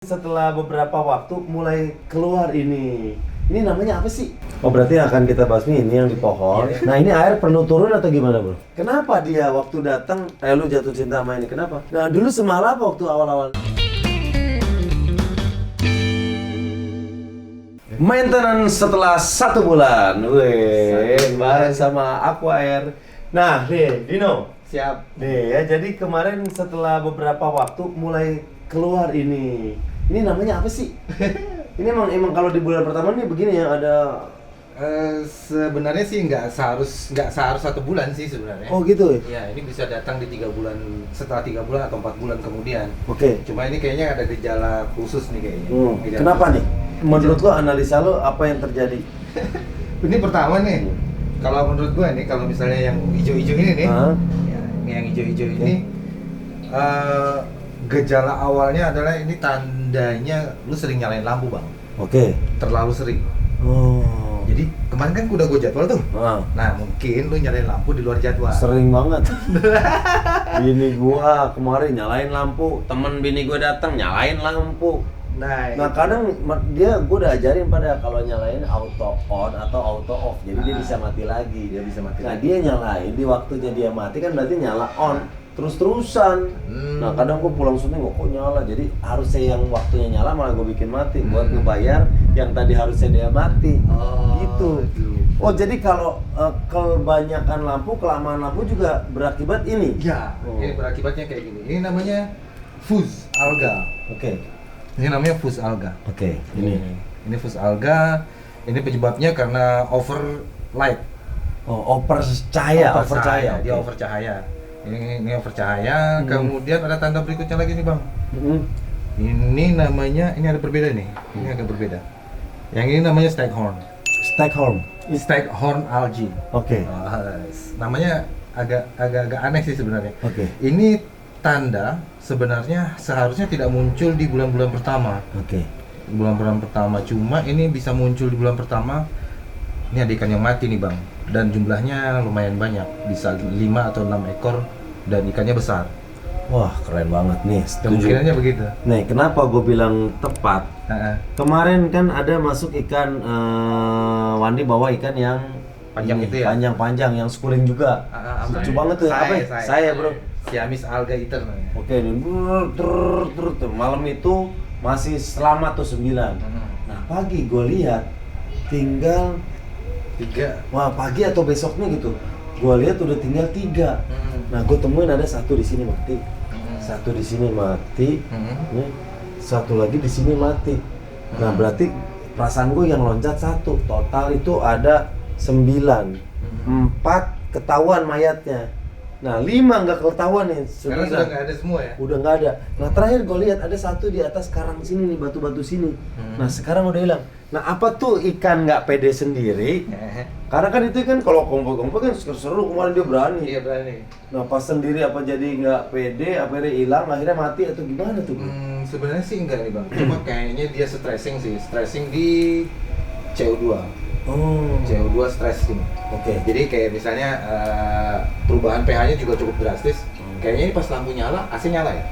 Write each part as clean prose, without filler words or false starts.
Setelah beberapa waktu mulai keluar ini. Ini namanya apa sih? Oh berarti akan kita basmi ini yang di pohon. Nah ini air perlu turun atau gimana bro? Kenapa dia waktu datang lu jatuh cinta sama ini? Kenapa? Nah dulu semalam waktu awal-awal maintenance setelah 1 bulan. Wih, bareng sama Aqua Air. Nah nih Dino. Siap. Nih ya, jadi kemarin setelah beberapa waktu mulai keluar ini. Ini namanya apa sih? Ini emang kalau di bulan pertama nih begini ya ada. Sebenarnya sih nggak seharus 1 bulan sih sebenarnya. Oh gitu. Ya ini bisa datang di 3 bulan, setelah 3 bulan atau 4 bulan kemudian. Oke. Cuma ini kayaknya ada gejala khusus nih kayaknya. Gejala Kenapa khusus. nih? Menurut lo analisa lo apa yang terjadi? Ini pertama nih. Kalau menurut gua nih, kalau misalnya yang hijau-hijau ini nih, ya, ini yang hijau-hijau ini, gejala awalnya adalah ini tandanya lu sering nyalain lampu bang. Oke. Terlalu sering. Oh. Jadi kemarin kan udah gue jadwal tuh. Nah mungkin lu nyalain lampu di luar jadwal. Sering banget. Bini gua kemarin nyalain lampu, temen bini gua datang nyalain lampu. Nah kadang gua udah ajarin pada kalau nyalain auto on atau auto off, jadi dia bisa mati lagi. Dia bisa mati Nah lagi. dia nyalain di waktunya dia mati kan berarti nyala on terus-terusan. Nah kadang gua pulang syuting kok nyala, jadi harusnya yang waktunya nyala malah gua bikin mati buat ngebayar yang tadi harusnya dia mati. Gitu. Oh jadi kalau kebanyakan lampu, kelamaan lampu juga berakibat ini? Ya, ini berakibatnya kayak gini. Ini namanya fuzz alga. Oke. Ini namanya fuzz alga. Oke. Ini fuzz alga. Ini penyebabnya karena over light. Oh, over cahaya. Dia Oke. over cahaya. Ini over cahaya. Kemudian ada tanda berikutnya lagi nih bang. Ini namanya, ini ada berbeda nih. Ini agak berbeda. Yang ini namanya staghorn. Staghorn algae. Oke. Namanya agak aneh sih sebenarnya. Oke. Ini tanda sebenarnya seharusnya tidak muncul di bulan-bulan pertama. Oke. Bulan-bulan pertama, cuma ini bisa muncul di bulan pertama. Ini ada ikan yang mati nih bang, dan jumlahnya lumayan banyak, bisa 5 atau 6 ekor dan ikannya besar. Wah, keren banget nih. Setuju. Kemungkinannya begitu. Nih, kenapa gue bilang tepat? Kemarin kan ada masuk ikan Wandi bawa ikan yang Panjang ini, itu ya? Panjang-panjang yang schooling juga. Lucu banget tuh. Apa? Saya, bro. Siamis alga eater namanya. Oke, ini terus malam itu masih selamat tuh 9. Nah, pagi gue lihat tinggal 3. wah, pagi atau besoknya gitu. Gue lihat udah tinggal 3. Nah, gue temuin ada 1 di sini mati. 1 di sini mati. Nih, 1 lagi di sini mati. Nah, berarti perasaan gue yang loncat 1. Total itu ada 9. 4 ketahuan mayatnya. Nah, 5 nggak ketahuan nih. Sekarang sudah nggak ada semua ya? Udah nggak ada. Nah, terakhir gue lihat ada 1 di atas karang sini nih, batu-batu sini. Nah, sekarang udah hilang. Nah, apa tuh ikan nggak pede sendiri? Karena kan itu kan kalau kumpul-kumpul kan seru, kemarin dia berani. Iya berani. Nah, pas sendiri apa jadi nggak pede, apa dia hilang, akhirnya mati atau gimana tuh? Sebenarnya sih enggak nih bang, cuma kayaknya dia stressing di CO2. CO2 stressing. Oke. Jadi kayak misalnya perubahan pH-nya juga cukup drastis. Kayaknya ini pas lampu nyala, AC nyala ya?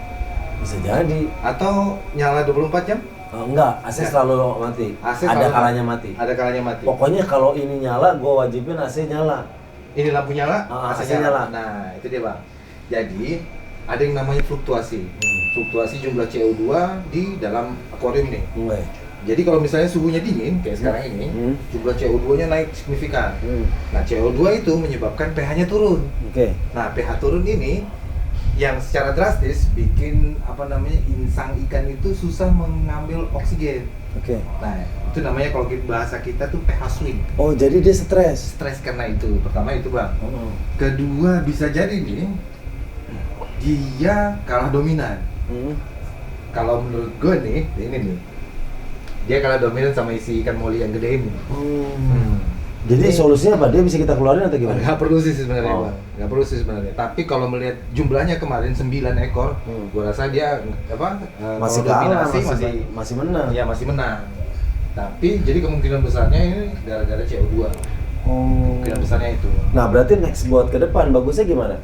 Bisa jadi. Atau nyala 24 jam? Enggak, AC Enggak. selalu mati. AC Ada selalu kalanya mati. Ada kalanya mati. Pokoknya kalau ini nyala, gua wajibin AC nyala. Ini lampu nyala, AC nyala. Nah, itu dia bang. Jadi ada yang namanya fluktuasi. Fluktuasi jumlah CO2 di dalam akuarium nih. Oke. Jadi kalau misalnya suhunya dingin kayak sekarang ini, jumlah CO2-nya naik signifikan. Nah, CO2 itu menyebabkan pH-nya turun. Oke. Nah, pH turun ini yang secara drastis bikin insang ikan itu susah mengambil oksigen. Oke. Nah, itu namanya kalau bahasa kita tuh pH swing. Oh, jadi dia stres. Stres karena itu. Pertama itu, Bang. Kedua bisa jadi nih dia kalah dominan. Kalau menurut gue nih, ini nih. Dia kalah dominan sama isi ikan moli yang gede ini. Jadi solusinya apa? Dia bisa kita keluarin atau gimana? Nggak perlu sih sebenarnya, Oh. Bang. Nggak perlu sih sebenarnya. Tapi kalau melihat jumlahnya kemarin 9 ekor, gua rasa dia Masih kalau kalah, dominasi masih menang. ya masih menang. Tapi jadi kemungkinan besarnya ini gara-gara CO2. Kemungkinan besarnya itu. Nah, berarti next buat ke depan bagusnya gimana?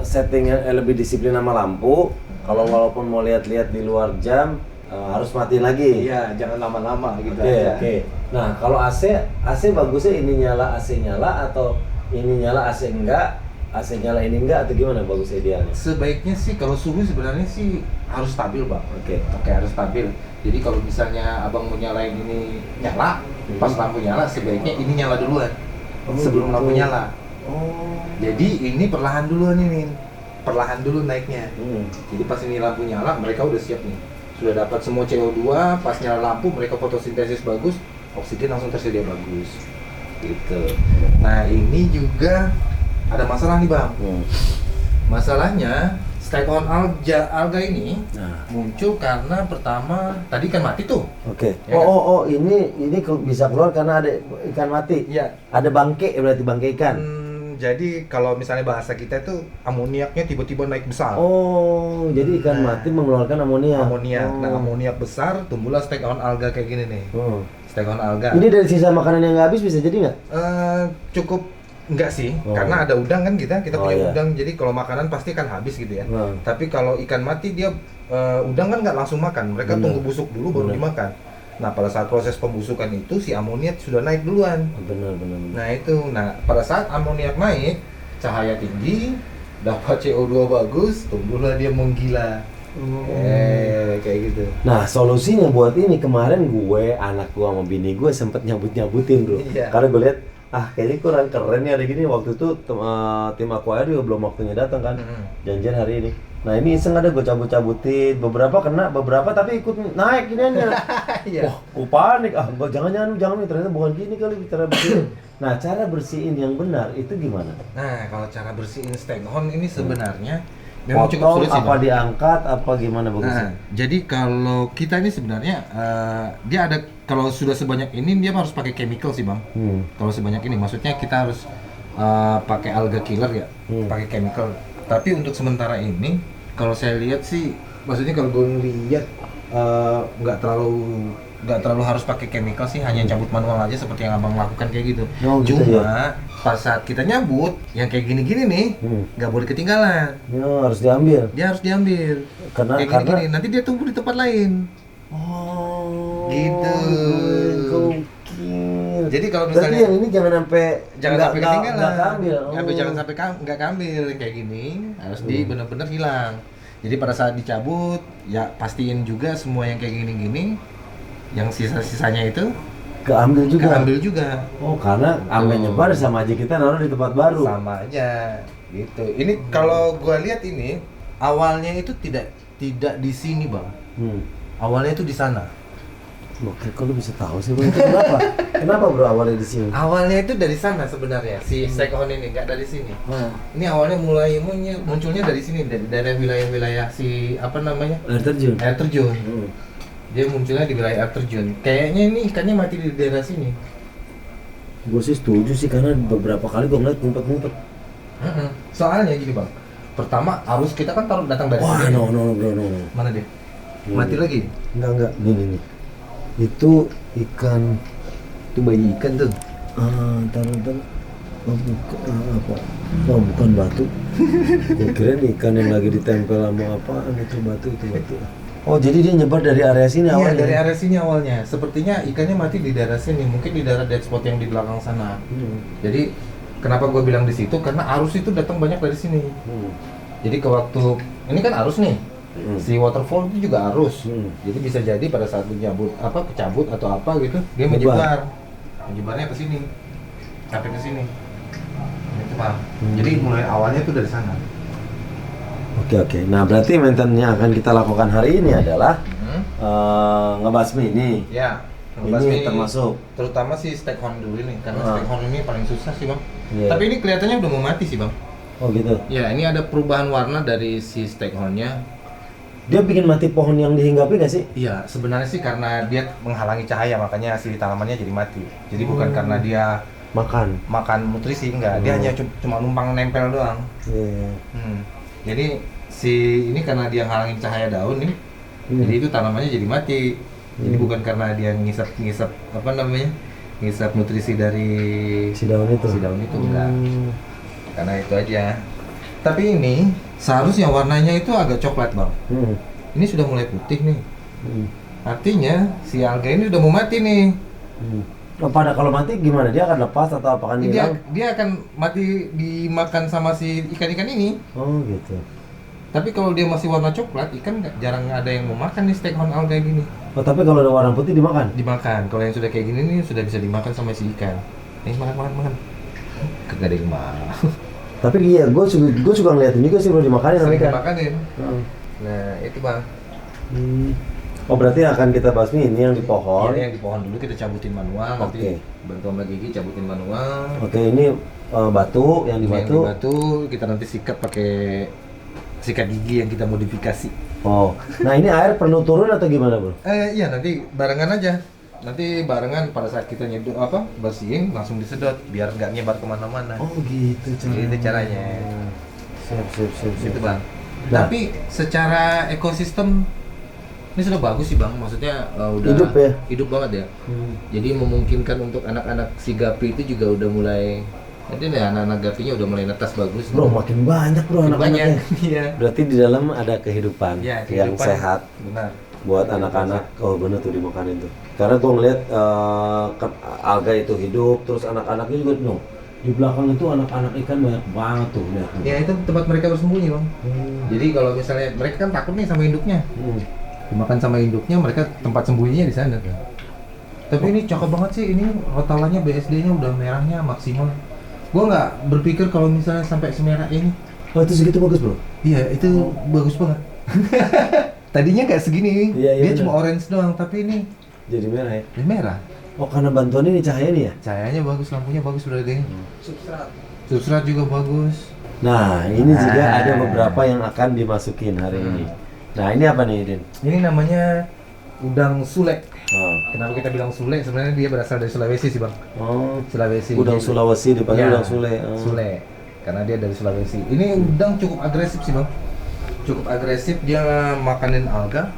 Settingnya lebih disiplin sama lampu. Kalau walaupun mau lihat-lihat di luar jam, harus matiin lagi. Iya, jangan lama-lama gitu Oke, aja. oke. Nah, kalau AC bagusnya ini nyala AC nyala atau ini nyala AC enggak, AC nyala ini enggak atau gimana bagusnya idealnya? Sebaiknya sih kalau suhu sebenarnya sih harus stabil, Bang. Oke. Oke, harus stabil. Jadi kalau misalnya abang mau nyalain ini nyala, pas lampu nyala sebaiknya ini nyala duluan sebelum gitu. lampu nyala. Oh. Jadi ini perlahan duluan ini, perlahan dulu naiknya. Jadi pas ini lampu nyala mereka udah siap nih, sudah dapat semua CO2, pas nyala lampu mereka fotosintesis bagus, oksigen langsung tersedia bagus, gitu. Nah ini juga ada masalah nih bang. Masalahnya Steak-on alga ini muncul karena pertama tadi ikan mati tuh. Oke. Ya kan? Ini bisa keluar karena ada ikan mati. Iya. Ada bangke berarti bangke ikan. Jadi kalau misalnya bahasa kita itu amoniaknya tiba-tiba naik besar. Oh, jadi ikan mati mengeluarkan amoniak. Amoniak. Nah, amoniak besar tumbuhlah steak-on alga kayak gini nih. Steak-on alga. Ini dari sisa makanan yang nggak habis bisa jadi nggak? Cukup enggak sih, karena ada udang kan kita punya udang. Jadi kalau makanan pasti kan habis gitu ya. Tapi kalau ikan mati dia udang kan nggak langsung makan. Mereka tunggu busuk dulu baru dimakan. Nah, pada saat proses pembusukan itu si amoniak sudah naik duluan. Benar. Nah, itu. Nah, pada saat amoniak naik, cahaya tinggi, dapat CO2 bagus, tumbuhlah dia menggila. Kayak gitu. Nah, solusinya buat ini kemarin anak gue sama bini gue sempet nyabut-nyabutin bro. Iya. Karena gue lihat kayaknya kurang keren nih ada gini. Waktu itu tim Aquair juga belum waktunya datang kan. Janjian hari ini. Nah, ini iseng ada gue cabut-cabutin, beberapa kena, beberapa tapi ikut naik iniannya. Iya. Wah, gue panik. Gua jangan nih, ternyata bukan gini kali cara bersihin. Nah, cara bersihin yang benar itu gimana? Nah, kalau cara bersihin steak-on ini sebenarnya memang cukup sulit sih. Apa diangkat, apa gimana bagusnya? Jadi kalau kita ini sebenarnya dia ada, kalau sudah sebanyak ini dia harus pakai chemical sih bang. Kalau sebanyak ini, maksudnya kita harus pakai alga killer ya, pakai chemical. Tapi untuk sementara ini, kalau saya lihat sih, maksudnya kalau gue ngeliat nggak terlalu harus pakai chemical sih, hanya cabut manual aja seperti yang abang lakukan kayak gitu. Gitu Cuma ya? pas saat kita nyabut, yang kayak gini-gini nih, nggak boleh ketinggalan. Ya, harus diambil. Dia harus diambil. Karena kayak gini-gini, nanti dia tumbuh di tempat lain. Oh, gitu. Gokil. Jadi kalau Berarti misalnya yang ini jangan sampai ketinggalan. nggak keambil. Jangan sampai nggak keambil kayak gini, harus benar-benar hilang. Jadi pada saat dicabut, ya pastiin juga semua yang kayak gini-gini, yang sisa-sisanya itu keambil juga. Oh, karena ambil nyebar sama aja kita naruh di tempat baru. Sama aja, gitu. Ini kalau gua lihat ini awalnya itu tidak di sini bang. Awalnya itu di sana. Oke, kok lu bisa tahu sih bang? Itu kenapa? Kenapa bro awalnya di sini? Awalnya itu dari sana sebenarnya si steak-on ini, nggak dari sini. Ini awalnya munculnya dari sini, dari wilayah-wilayah si apa namanya? Air terjun. Dia munculnya di wilayah air terjun. Kayaknya ini ikannya mati di daerah sini. Gue sih setuju sih karena beberapa kali gue ngeliat ngumpet-ngumpet. Soalnya gini bang, pertama arus kita kan datang dari Wah, sini. no. Mana dia? Mati lagi? Enggak. Nih. Itu ikan. Itu bayi ikan tuh. Ntar. Oh, bukan batu. Gue kira ikan yang lagi ditempel sama apaan itu batu. Oh, jadi dia nyebar dari area sini awalnya? Iya, dari area sini awalnya. Sepertinya ikannya mati di daerah sini, mungkin di daerah dead spot yang di belakang sana. Jadi, kenapa gue bilang di situ? Karena arus itu datang banyak dari sini. Jadi ke waktu, ini kan arus nih. Si waterfall itu juga arus. Jadi bisa jadi pada saat kecabut atau apa gitu, dia menyebar. Menyebarnya ke sini. Sampai ke sini. Itu Pak. Jadi mulai awalnya itu dari sana. Oke. Nah, berarti maintenance yang akan kita lakukan hari ini adalah ngebasmi ini. Ya. Ini termasuk. Terutama si steak-on dulu nih, karena steak-on ini paling susah sih bang. Yeah. Tapi ini kelihatannya udah mau mati sih bang. Oh gitu. Ya, ini ada perubahan warna dari si steak-onnya. Dia bikin mati pohon yang dihinggapi nggak sih? Iya, sebenarnya sih karena dia menghalangi cahaya, makanya si tanamannya jadi mati. Jadi bukan karena dia makan nutrisi, enggak. Dia hanya cuma numpang nempel doang. Jadi si ini karena dia halangin cahaya daun nih, jadi itu tanamannya jadi mati. Jadi bukan karena dia ngisap nutrisi dari si daun itu enggak. Karena itu aja. Tapi ini seharusnya warnanya itu agak coklat bang. Ini sudah mulai putih nih. Artinya si alga ini udah mau mati nih. Oh, pada kalau mati gimana? Dia akan lepas atau apakah Dia akan mati dimakan sama si ikan-ikan ini. Oh gitu. Tapi kalau dia masih warna coklat, ikan jarang ada yang mau makan nih steakhound alga gini. Oh tapi kalau ada warna putih dimakan? Dimakan. Kalau yang sudah kayak gini nih sudah bisa dimakan sama si ikan. Makan. Kagak ada yang mau. Tapi iya, gue suka ngeliatin juga sih bro dimakanin sama Sering ikan. dimakanin. Nah itu bang. Oh berarti akan kita basmi ini yang di pohon. Ini yang di pohon dulu kita cabutin manual. Nanti bantu sama Gigi cabutin manual. Oke, ini batu yang di Ini batu. yang di batu kita nanti sikat pakai sikat gigi yang kita modifikasi. Oh, nah ini air perlu turun atau gimana bro? Iya nanti barengan aja. Nanti barengan pada saat kita nyeduh bersihin langsung disedot biar nggak nyebar kemana-mana. Oh gitu caranya. Gitu caranya. Siap. Gitu bang. Nah. Tapi secara ekosistem ini sudah bagus sih bang. Maksudnya udah Hidup ya? Hidup banget ya. Jadi memungkinkan untuk anak-anak si Gapi itu juga udah mulai. Jadi nih anak-anak gapinya udah mulai netas bagus. Bro, makin banyak bro anak-anaknya. Iya. Berarti di dalam ada kehidupan Ya, yang sehat benar. buat anak-anak. Oh bener tuh dimakanin tuh. Karena gua ngeliat alga itu hidup, terus anak-anaknya juga di belakang itu anak-anak ikan banyak banget tuh lihat. Ya itu tempat mereka bersembunyi bang. Jadi kalau misalnya mereka kan takut nih sama induknya, dimakan sama induknya, mereka tempat sembunyinya di sana kan. Tapi ini cakep banget sih, ini rotalannya BSD-nya udah merahnya maksimal. Gua nggak berpikir kalau misalnya sampai semerah ini. Oh itu segitu bagus bro? Iya itu bagus banget. Tadinya nggak segini, Iya, dia bener. cuma orange doang, tapi ini Jadi merah ya? ini merah. Oh karena bantuan ini cahaya ini ya? Cahayanya bagus, lampunya bagus udah deh. Substrat juga bagus. Nah ini juga ada beberapa yang akan dimasukin hari ini. Nah ini apa nih Din? Ini namanya udang sule. Oh. Kenapa kita bilang sule? Sebenarnya dia berasal dari Sulawesi sih bang. Oh, Sulawesi. udang Jadi- Sulawesi dipanggil Ya, udang Sule. Oh. Sule. Karena dia dari Sulawesi. Ini udang cukup agresif sih bang. Cukup agresif, dia makanin alga.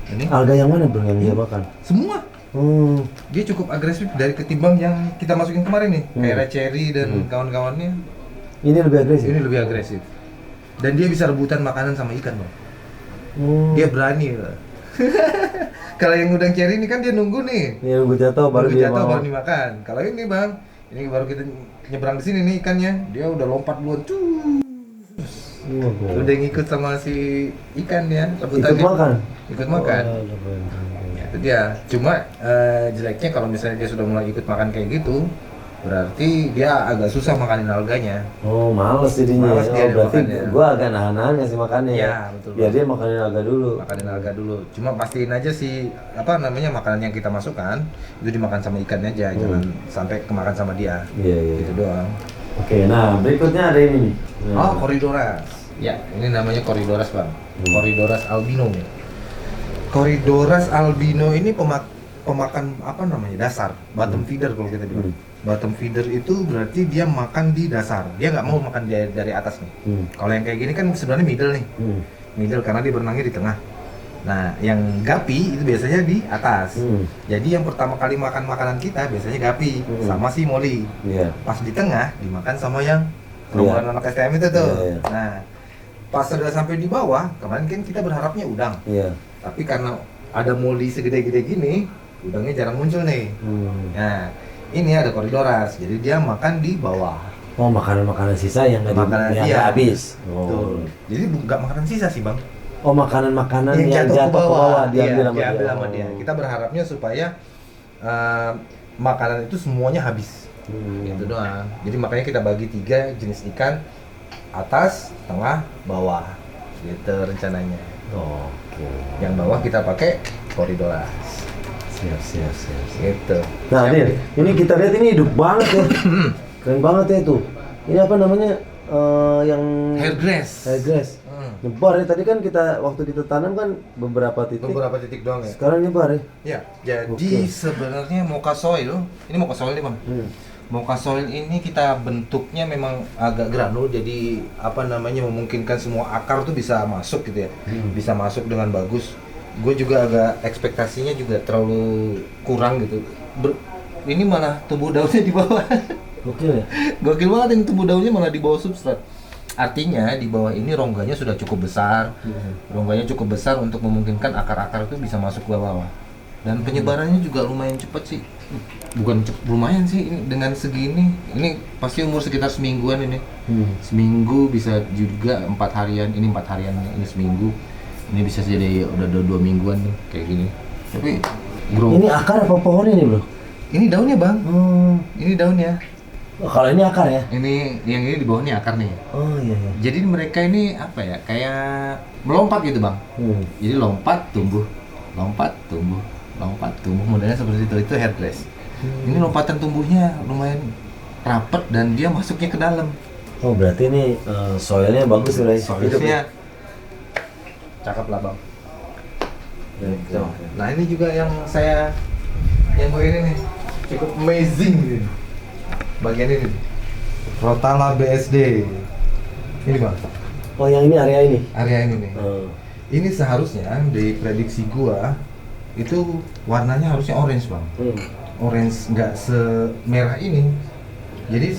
Ini Alga yang mana bro yang dia makan? semua. Dia cukup agresif dari ketimbang yang kita masukin kemarin nih, kayak cherry dan kawan-kawannya. Ini lebih agresif. Ini lebih agresif. Dan dia bisa rebutan makanan sama ikan bang. Dia berani. Kalau yang udang cherry ini kan dia nunggu nih. Ini nunggu jatuh baru dia jatuh mau. baru dimakan. Kalau ini bang, ini baru kita nyebrang di sini nih ikannya, dia udah lompat duluan. Udah ngikut sama si ikan ya, rebutannya. Ikut makan. Ikut makan. Oh, Itu dia. Cuma jeleknya kalau misalnya dia sudah mulai ikut makan kayak gitu, berarti dia agak susah makanin alganya. Oh, males jadinya. Males dia Oh, berarti makannya. gua agak nahan-nahan ngasih makannya. Iya, betul. Biar dia makanin alga dulu. Makanin alga dulu. Cuma pastiin aja sih makanan yang kita masukkan itu dimakan sama ikannya aja, jangan sampai kemakan sama dia. Iya. Gitu doang. Oke, nah berikutnya ada ini nih. Oh, Corydoras. Ya, ini namanya Corydoras, Bang. Corydoras albino. Corydoras albino ini pemakan apa namanya? Dasar, bottom feeder kalau kita bilang. Bottom feeder itu berarti dia makan di dasar. Dia nggak mau makan dari atas nih. Kalau yang kayak gini kan sebenarnya middle nih. Middle karena dia berenangnya di tengah. Nah, yang gapi itu biasanya di atas. Jadi yang pertama kali makan makanan kita biasanya gapi sama si moli. Iya. Pas di tengah dimakan sama yang rombongan anak STM itu tuh. Iya. Nah, pas sudah sampai di bawah, kemarin kan kita berharapnya udang. Iya. Tapi karena ada moli segede-gede gini, udangnya jarang muncul nih. Nah, ini ada Corydoras. Jadi dia makan di bawah. Oh, makanan-makanan sisa yang nggak iya. habis. Betul. Jadi nggak makanan sisa sih, Bang. Oh, makanan-makanan yang jatuh jatuh ke bawah diambil iya, sama dia. sama dia. Kita berharapnya supaya makanan itu semuanya habis. Gitu doang. Jadi makanya kita bagi 3 jenis ikan, atas, tengah, bawah. Gitu rencananya. Oke. Yang bawah kita pakai Corydoras. Siap. Gitu. Nah, ini kita lihat ini hidup banget ya. Keren banget ya itu. Ini apa namanya? Yang Hairgrass. Nyebar ya, tadi kan kita waktu kita tanam kan beberapa titik. Beberapa titik doang ya. Sekarang nyebar ya. Ya, jadi sebenarnya mocha soil, ini mocha soil nih bang. Mocha soil ini kita bentuknya memang agak granul, jadi memungkinkan semua akar tuh bisa masuk gitu ya, bisa masuk dengan bagus. Gue juga agak ekspektasinya juga terlalu kurang gitu. Ini malah tumbuh daunnya di bawah. Gokil ya. Gokil banget ini tumbuh daunnya malah di bawah substrat. Artinya di bawah ini rongganya sudah cukup besar. Rongganya cukup besar untuk memungkinkan akar-akar itu bisa masuk ke bawah. Dan penyebarannya juga lumayan cepat sih. Bukan lumayan sih, ini dengan segini ini pasti umur sekitar semingguan ini. Seminggu bisa juga 4 harian, ini 4 harian, ini seminggu, ini bisa jadi udah 2 mingguan nih kayak gini. Tapi bro, Ini akar apa pohon ini bro? ini daunnya bang, ini daunnya. Oh, kalau ini akar ya? Ini yang ini di bawah nih akar nih. Oh iya. Jadi mereka ini apa ya, kayak melompat gitu bang. Jadi lompat tumbuh, modelnya seperti itu hairdress. Ini lompatan tumbuhnya lumayan rapet dan dia masuknya ke dalam. Oh berarti ini soilnya bagus bro? Soilnya cakep lah bang. Nah ini juga yang mau ini nih cukup amazing gitu. Bagian ini Rotala BSD ini bang. Oh yang ini area ini? Area ini nih. Ini seharusnya di prediksi gua itu warnanya harusnya orange bang. Orange, nggak semerah ini. Jadi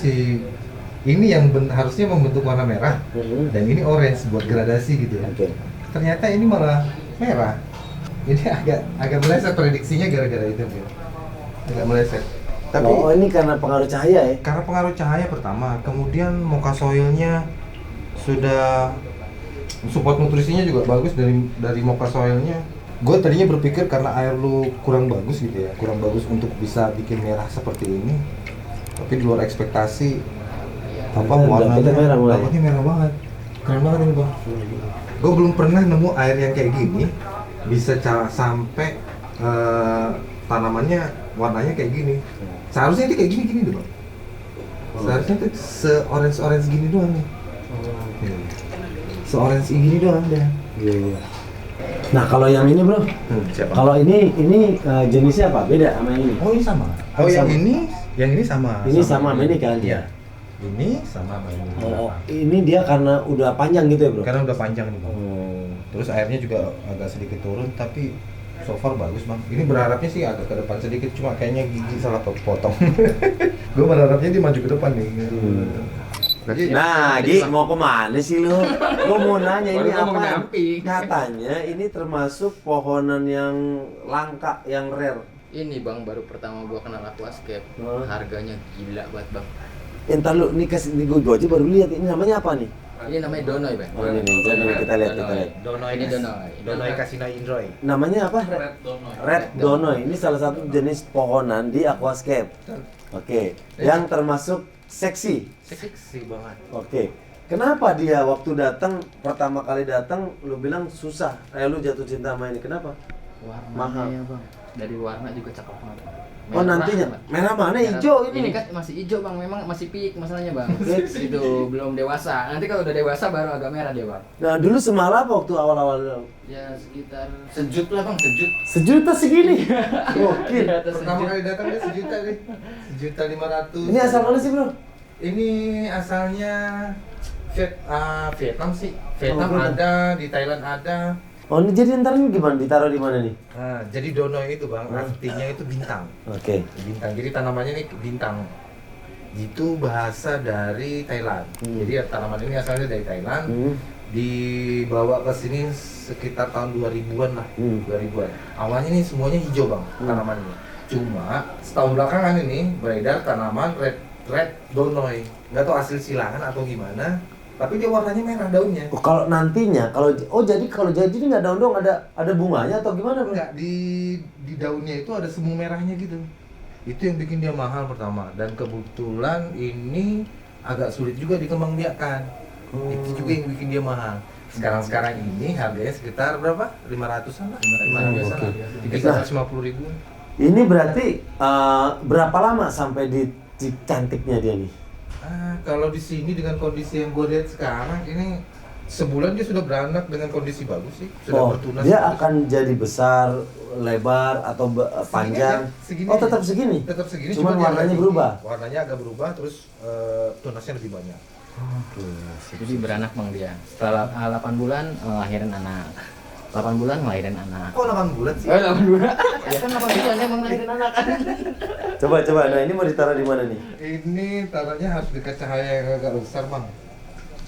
ini yang harusnya membentuk warna merah dan ini orange buat gradasi gitu ya. Ternyata ini malah merah. Ini agak meleset prediksinya gara-gara itu bro. Agak meleset. Tapi ini karena pengaruh cahaya ya? Karena pengaruh cahaya pertama, kemudian mocha soilnya sudah support nutrisinya juga bagus dari mocha soilnya. Gue tadinya berpikir karena air lu kurang bagus gitu ya, kurang bagus untuk bisa bikin merah seperti ini. Tapi di luar ekspektasi, warnanya dapetnya merah banget. Keren banget ini bang. Gue belum pernah nemu air yang kayak gini bisa sampai tanamannya warnanya kayak gini. Seharusnya dia kayak gini tuh bang. Seharusnya tuh se-orange gini doang nih. Se-orange gini doang deh. Iya. Nah kalau yang ini bro, kalau ini jenisnya apa? Beda sama yang ini? Oh ini sama. Oh yang ini sama. Ini sama ini kan? Iya. Ini sama ini. Oh ini dia karena udah panjang gitu ya bro? Karena udah panjang nih bang. Terus airnya juga agak sedikit turun tapi so far bagus bang. Ini berharapnya sih agak ke depan sedikit, cuma kayaknya gigi salah potong. Gue berharapnya dia maju ke depan nih. Nah, Gi, mau kemana sih lu? Gue mau nanya ini apa? Katanya ini termasuk pohonan yang langka, yang rare. Ini bang, baru pertama gua kenal aquascape. Harganya gila banget bang. Entar lu, nih gue aja baru lihat. Ini namanya apa nih? Ini namanya Donoy bang. Oh ini kita lihat. Donoy Casina Indroy. Namanya apa? Red Donoy. Ini salah satu jenis pohonan di aquascape. Oke. Yang termasuk seksi banget. Oke. Kenapa dia waktu pertama kali datang lu bilang susah? Lu jatuh cinta sama ini. Kenapa? Warnanya bang. Dari warna juga cakep banget. Oh nantinya merah mana? Hijau ini. Ini kan masih hijau bang, memang masih peak masalahnya bang. Itu belum dewasa. Nanti kalau udah dewasa baru agak merah dia bang. Nah dulu semalam waktu awal-awal. Ya sekitar sejut lah bang, sejut. Sejuta segini. Oke. Pertama kali datang dia sejuta nih. 1.500.000. Ini asal mana sih bro? Ini asalnya Vietnam sih. Vietnam ada, di Thailand ada. Oh ini jadi ntar ini gimana? Ditaruh di mana nih? Nah, jadi Donoy itu bang, artinya itu bintang. Oke. Bintang, jadi tanamannya ini bintang. Itu bahasa dari Thailand. Jadi tanaman ini asalnya dari Thailand. Dibawa ke sini sekitar tahun 2000-an lah. 2000-an. Awalnya ini semuanya hijau bang, tanamannya. Cuma setahun belakangan ini beredar tanaman red Donoy. Nggak tahu hasil silangan atau gimana. Tapi dia warnanya merah daunnya. Oh, kalau nantinya jadi kalau nggak daun dong ada bunganya atau gimana bro? Enggak, di daunnya itu ada semu merahnya gitu. Itu yang bikin dia mahal pertama, dan kebetulan ini agak sulit juga dikembangbiakan. Itu juga yang bikin dia mahal. Sekarang ini harganya sekitar berapa? 500-an lah. 500-an lah. 350.000. Ini berarti berapa lama sampai di cantiknya dia nih? Kalau di sini dengan kondisi yang gue lihat sekarang ini sebulan dia sudah beranak dengan kondisi bagus sih, sudah bertunas. Dia akan jadi besar, lebar atau panjang? Segini tetap segini? Tetap segini, cuma warnanya berubah? Warnanya agak berubah, terus tunasnya lebih banyak. Jadi beranak bang dia. Setelah 8 bulan lahirin anak. 8 bulan ngelahirin anak. Kok 8 bulan sih? 8 bulan. Ya kan 8 bulan emang ngelahirin anak kan. Coba, nah ini mau ditaruh di mana nih? Ini taruhnya harus dekat cahaya yang agak besar bang.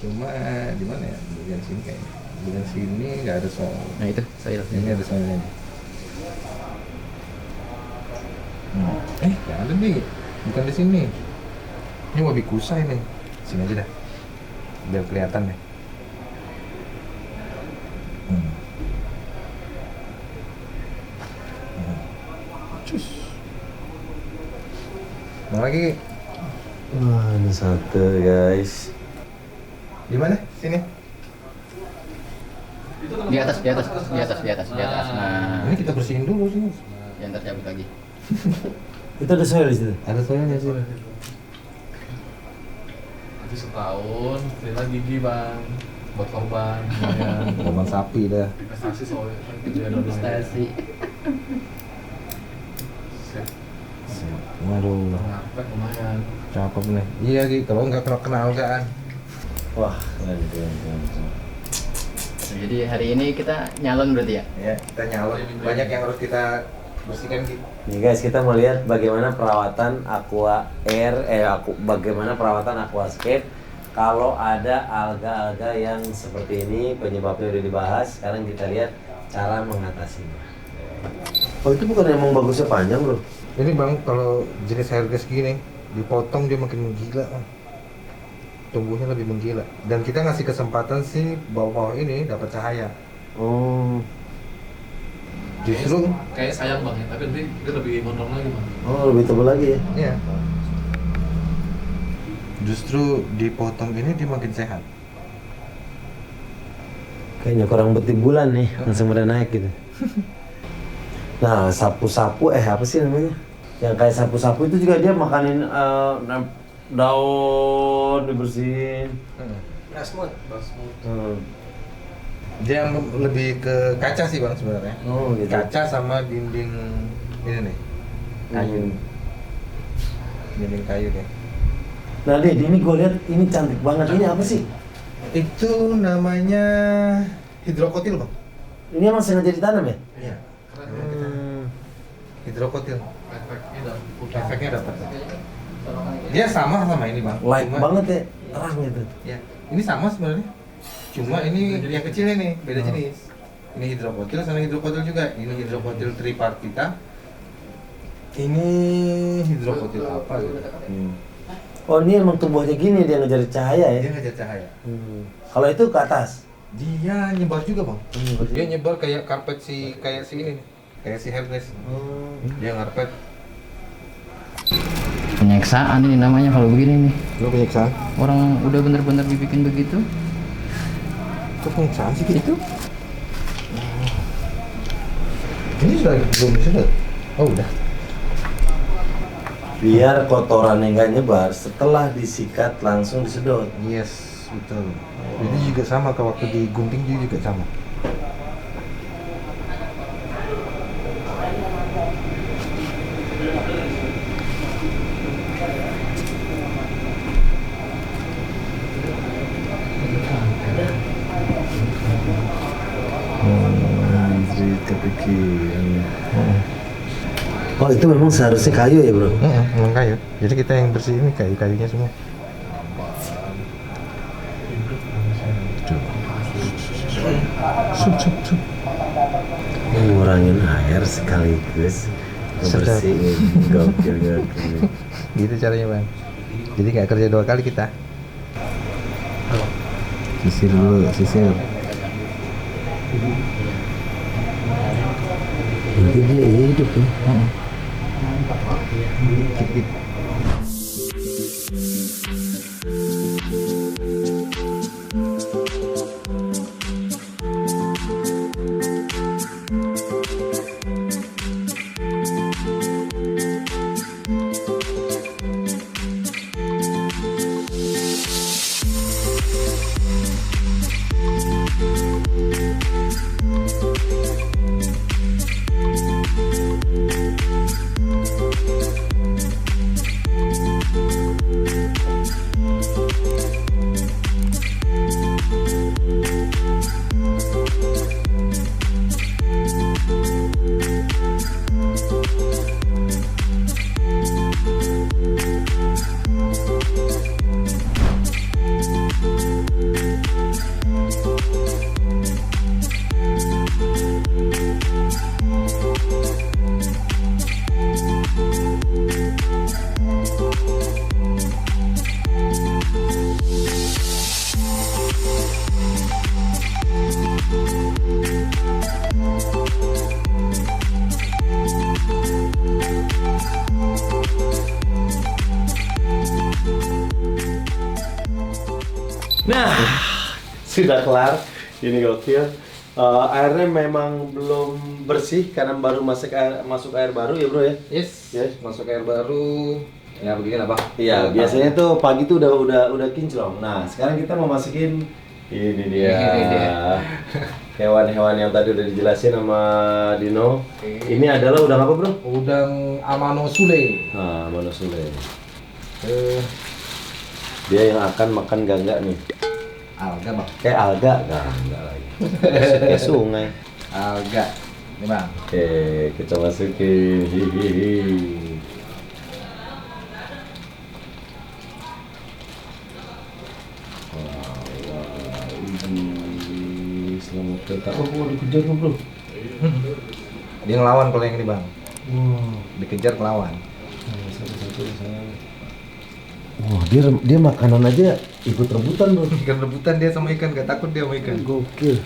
Cuma di mana ya? Bagian sini kayaknya. Bagian sini nggak ada soal. Nah itu soil. Ini ada soalnya. Nggak ada nih, bukan di sini. Ini wabi kusai nih. Sini aja dah, biar kelihatan nih. Cus. Mana lagi? Wah, ini satu guys. Di mana? Sini. Di atas. Nah, Ini kita bersihin dulu sih. yang tercabut lagi. Itu ada soil di situ. Ada soalnya sih. Nanti setahun, ternyata gigi bang, buat korban, Korban sapi dah. investasi soalnya kan gede ada Investasi. Waduh, ngapet lumayan. cakep nih. Iya Ki, kalau nggak kenal kan. Wah, keren. Jadi hari ini kita nyalon berarti ya? Ya, kita nyalon. Banyak yang harus kita bersihkan Ki. Nih guys, kita mau lihat bagaimana perawatan bagaimana perawatan aquascape kalau ada alga-alga yang seperti ini. Penyebabnya udah dibahas. Sekarang kita lihat cara mengatasinya. Oh, itu bukan emang bagusnya panjang, Bro? Ini Bang, kalau jenis Hercules gini dipotong dia makin menggila. Tumbuhnya lebih menggila. Dan kita ngasih kesempatan sih bawah ini dapat cahaya. Oh. Justru Kayak sayang bang ya, tapi nanti dia lebih gondrong lagi bang. Oh, lebih tebal lagi ya? ya. Justru dipotong ini dia makin sehat. Kayaknya kurang beti bulan nih, langsung pada naik gitu. Nah, sapu-sapu apa sih namanya? Yang kayak sapu-sapu itu juga dia makanin daun dibersihin. Basmut. Dia lebih ke kaca sih Bang sebenarnya. Oh, gitu. Kaca sama dinding ini nih. Kayu. Dinding kayu nih. Nah, Ded, ini gue lihat ini cantik banget. Ini apa sih? Itu namanya hidrokotil Bang. Ini emang sengaja ditanam ya? Iya. Hidrokotil. Efeknya dapat. Dia sama ini Bang. Light Cuma- banget ya, terang gitu. Ya, ini sama sebenarnya. Cuma ini yang kecilnya nih, beda jenis. Ini hidrokotil sama hidrokotil juga. Ini hidrokotil tripartita. Ini hidrokotil apa gitu? Oh, ini emang tumbuhnya gini, dia ngejar cahaya ya? Dia ngejar cahaya. Kalau itu ke atas? Dia nyebar juga Bang. Hmm. Dia nyebar kayak karpet kayak si ini nih. Kayak si Hercules. Dia ngarpet. Penyiksaan ini namanya kalau begini nih. Lu penyiksaan? Orang udah bener-bener dibikin begitu. Itu penyiksaan sih gitu. Itu Ini sudah belum disedot? Oh udah. Biar kotorannya nggak nyebar, setelah disikat langsung disedot. Yes, betul. Jadi juga sama ke waktu digunting dia juga sama. Oh, itu memang seharusnya kayu ya, Bro? Emang kayu. Jadi kita yang bersih ini kayu-kayunya semua. Ngurangin air sekaligus ngebersihin. Gokil. Gitu caranya Bang. Jadi nggak kerja 2 kali kita. Sisir dulu, sisir. Nanti dia hidup ya. Dikit. Nah, sudah kelar. Ini gokil. Airnya memang belum bersih karena baru masuk air baru ya bro ya. Yes, masuk air baru. Ya begini lah bang. Iya, biasanya tuh pagi tuh udah kinclong. Nah, sekarang kita mau masukin ini dia. Hewan-hewan yang tadi udah dijelasin sama Dino. Ini adalah udang apa bro? Udang Amano Sule. Nah, Amano Sule. Dia yang akan makan gangga nih. Alga bang. Kayak alga, enggak lagi. Kayak sungai. Alga. Ini bang. Oke, kita masukin. Hihihi. Selamat datang. Oh, gua dikejar lu bro. Dia ngelawan kalau yang ini bang. Wow. Dikejar ngelawan. Satu-satu saya. Wah, dia makanan aja ikut rebutan bro. Ikan rebutan dia sama ikan, gak takut dia sama ikan. Gokil.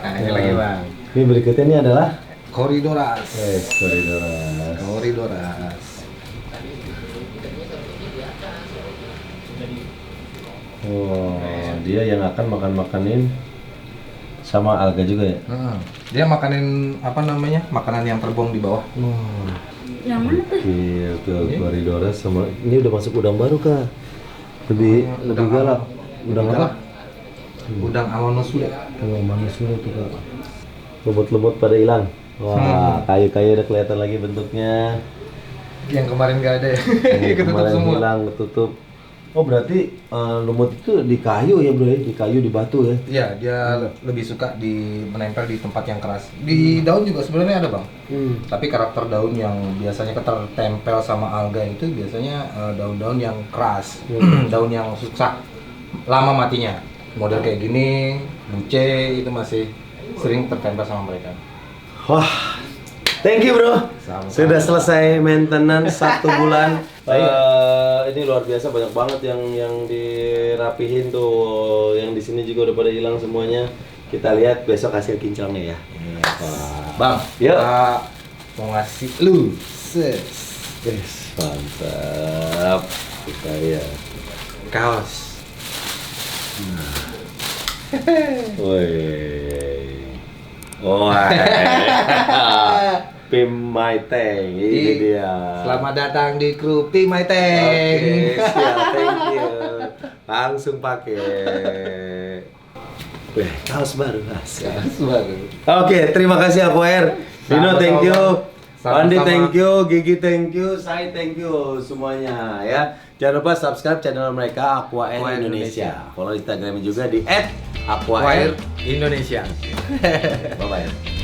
Nah ini lagi bang. Ini berikutnya ini adalah Corydoras. Corydoras. Corydoras. Wow, dia yang akan makan-makanin sama alga juga ya? Dia makanin apa namanya? Makanan yang terbuang di bawah. Wow. Yang mana tuh? Oke, Corydoras sama ini udah masuk udang baru kah? Lebih galak. Udang apa? Udang Amano Sule. Kalau manusia tuh kak. Lemut-lemut pada hilang. Wah, kayu-kayu udah kelihatan lagi bentuknya. Yang kemarin gak ada ya. Ketutup Kemarin semua. hilang, ketutup. Oh berarti lumut itu di kayu ya bro ya? Di kayu, di batu ya? Iya, dia lebih suka menempel di tempat yang keras. Di daun juga sebenarnya ada bang. Tapi karakter daun yang biasanya tertempel sama alga itu biasanya daun-daun yang keras, daun yang susah lama matinya. Model kayak gini, buce itu masih sering tertempel sama mereka. Wah, thank you bro. Sama-sama. Sudah selesai maintenance 1 bulan. Ini luar biasa, banyak banget yang dirapihin tuh. Yang di sini juga udah pada hilang semuanya. Kita lihat besok hasil kinclongnya ya. Wah. Bang, Yuk. mau ngasih lu Yes, mantap. Kita lihat. kaos. Woi. Wah. Pim My Tank, ini dia. Selamat datang di kru Pim My Tank. Oke, siap, thank you. Langsung pakai. Wih, kaos baru asik. Oke, terima kasih Aquair. Dino, thank you. Pandi, thank you. Gigi, thank you. Saya, thank you semuanya ya. Jangan lupa subscribe channel mereka Aquair Indonesia. Follow Instagramnya juga di @aquair. Indonesia. Bye bye.